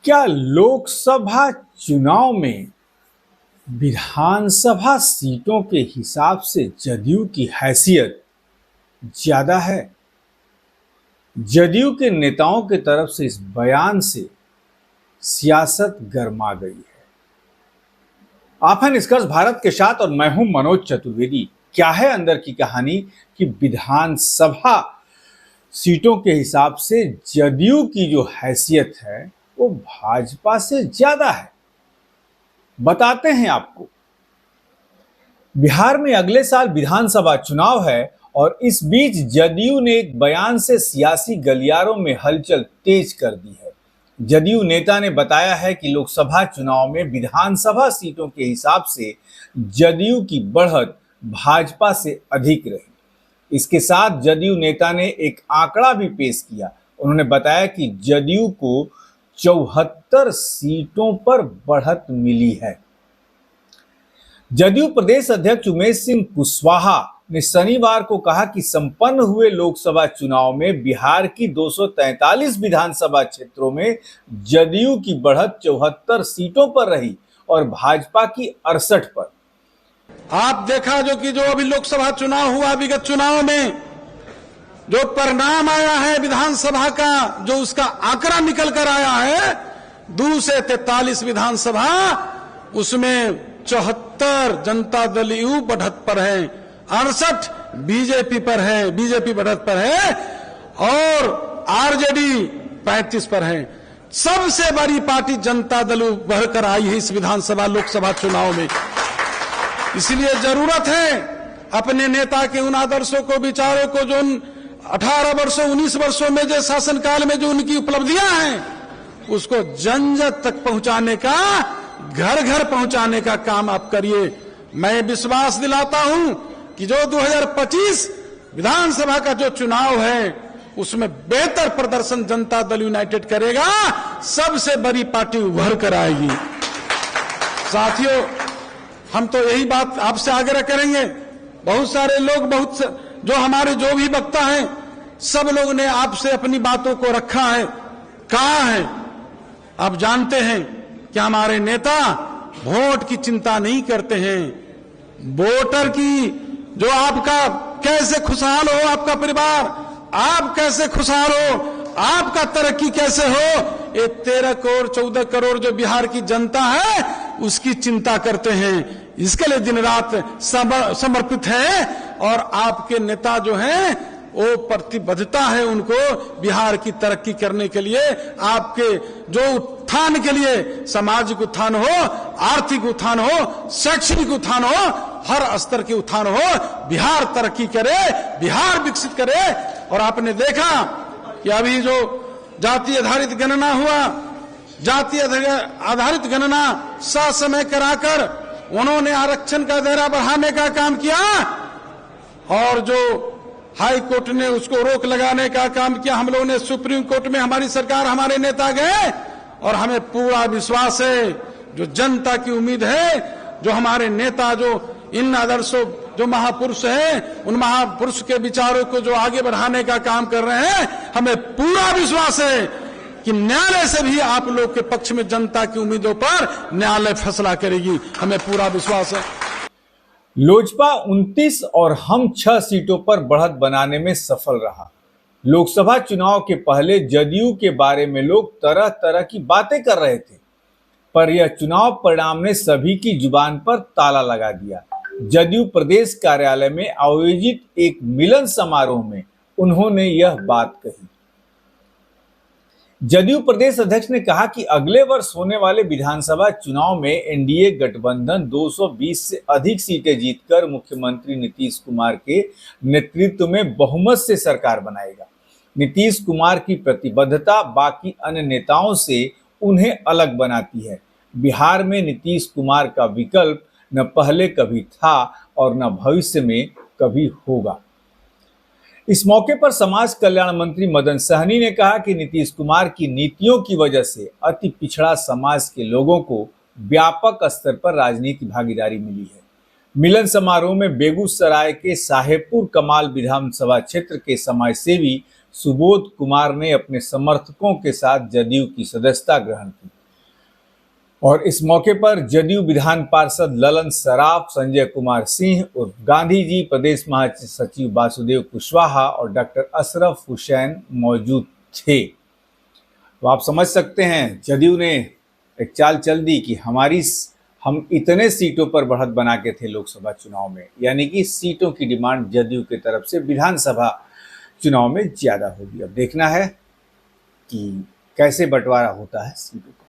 क्या लोकसभा चुनाव में विधानसभा सीटों के हिसाब से जदयू की हैसियत ज्यादा है? जदयू के नेताओं की तरफ से इस बयान से सियासत गर्मा गई है। आप हैं निष्कर्ष भारत के साथ और मैं हूं मनोज चतुर्वेदी। क्या है अंदर की कहानी कि विधानसभा सीटों के हिसाब से जदयू की जो हैसियत है वो भाजपा से ज्यादा है। बताते हैं आपको। बिहार में अगले साल विधानसभा चुनाव है और इस बीच जदयू ने एक बयान से सियासी गलियारों में हलचल तेज कर दी है। जदयू नेता ने बताया है कि लोकसभा चुनाव में विधानसभा सीटों के हिसाब से जदयू की बढ़त भाजपा से अधिक रही। इसके साथ जदयू नेता ने एक आंकड़ा भी पेश किया। उन्होंने बताया कि जदयू को 74 सीटों पर बढ़त मिली है। जदयू प्रदेश अध्यक्ष उमेश सिंह कुशवाहा ने शनिवार को कहा कि संपन्न हुए लोकसभा चुनाव में बिहार की 243 विधानसभा क्षेत्रों में जदयू की बढ़त 74 सीटों पर रही और भाजपा की 68 पर। आप देखा जो अभी लोकसभा चुनाव हुआ, विगत चुनाव में जो परिणाम आया है विधानसभा का, जो उसका आंकड़ा निकल कर आया है 2 से 43 विधानसभा, उसमें 74 जनता दल यू बढ़त पर है, 68 बीजेपी पर है, बीजेपी बढ़त पर है और आरजेडी 35 पर है। सबसे बड़ी पार्टी जनता दल यू बढ़कर आई है इस विधानसभा लोकसभा चुनाव में। इसलिए जरूरत है अपने नेता के उन आदर्शों को, विचारों को, जो 18 वर्षों 19 वर्षों में जो शासनकाल में जो उनकी उपलब्धियां हैं उसको जन जन तक पहुंचाने का, घर घर पहुंचाने का काम आप करिए। मैं विश्वास दिलाता हूं कि जो 2025 विधानसभा का जो चुनाव है उसमें बेहतर प्रदर्शन जनता दल यूनाइटेड करेगा, सबसे बड़ी पार्टी उभर कर आएगी। साथियों, हम तो यही बात आपसे आग्रह करेंगे। बहुत सारे लोग, जो हमारे जो भी वक्ता हैं, सब लोग ने आपसे अपनी बातों को रखा है, कहा है। आप जानते हैं कि हमारे नेता वोट की चिंता नहीं करते हैं, वोटर की, जो आपका कैसे खुशहाल हो आपका परिवार, आप कैसे खुशहाल हो, आपका तरक्की कैसे हो, ये 13 करोड़ 14 करोड़ जो बिहार की जनता है उसकी चिंता करते हैं। इसके लिए दिन रात समर्पित है और आपके नेता जो हैं वो प्रतिबद्धता है उनको बिहार की तरक्की करने के लिए, आपके जो उत्थान के लिए, सामाजिक उत्थान हो, आर्थिक उत्थान हो, शैक्षणिक उत्थान हो, हर स्तर के उत्थान हो, बिहार तरक्की करे, बिहार विकसित करे। और आपने देखा कि अभी जो जाति आधारित गणना हुआ, जाति आधारित गणना ससमय कराकर उन्होंने आरक्षण का दायरा बढ़ाने का काम किया और जो हाई कोर्ट ने उसको रोक लगाने का काम किया। हम लोगों ने सुप्रीम कोर्ट में, हमारी सरकार, हमारे नेता गए और हमें पूरा विश्वास है, जो जनता की उम्मीद है, जो हमारे नेता जो इन आदर्शों, जो महापुरुष हैं, उन महापुरुष के विचारों को जो आगे बढ़ाने का काम कर रहे हैं, हमें पूरा विश्वास है कि न्यायालय से भी आप लोग के पक्ष में जनता की उम्मीदों पर न्यायालय फैसला करेगी, हमें पूरा विश्वास है। लोजपा 29 और हम 6 सीटों पर बढ़त बनाने में सफल रहा। लोकसभा चुनाव के पहले जदयू के बारे में लोग तरह तरह की बातें कर रहे थे, पर यह चुनाव परिणाम ने सभी की जुबान पर ताला लगा दिया। जदयू प्रदेश कार्यालय में आयोजित एक मिलन समारोह में उन्होंने यह बात कही। जदयू प्रदेश अध्यक्ष ने कहा कि अगले वर्ष होने वाले विधानसभा चुनाव में एनडीए गठबंधन 220 से अधिक सीटें जीतकर मुख्यमंत्री नीतीश कुमार के नेतृत्व में बहुमत से सरकार बनाएगा। नीतीश कुमार की प्रतिबद्धता बाकी अन्य नेताओं से उन्हें अलग बनाती है। बिहार में नीतीश कुमार का विकल्प न पहले कभी था और न भविष्य में कभी होगा। इस मौके पर समाज कल्याण मंत्री मदन सहनी ने कहा कि नीतीश कुमार की नीतियों की वजह से अति पिछड़ा समाज के लोगों को व्यापक स्तर पर राजनीतिक भागीदारी मिली है। मिलन समारोह में बेगूसराय के साहेबपुर कमाल विधानसभा क्षेत्र के समाजसेवी सुबोध कुमार ने अपने समर्थकों के साथ जदयू की सदस्यता ग्रहण की। और इस मौके पर जदयू विधान पार्षद ललन सराफ, संजय कुमार सिंह उर्फ गांधी जी, प्रदेश महासचिव वासुदेव कुशवाहा और डॉक्टर अशरफ हुसैन मौजूद थे। तो आप समझ सकते हैं जदयू ने एक चाल चल दी कि हम इतने सीटों पर बढ़त बना के थे लोकसभा चुनाव में, यानी कि सीटों की डिमांड जदयू की तरफ से विधानसभा चुनाव में ज्यादा होगी। अब देखना है कि कैसे बंटवारा होता है सीटों का।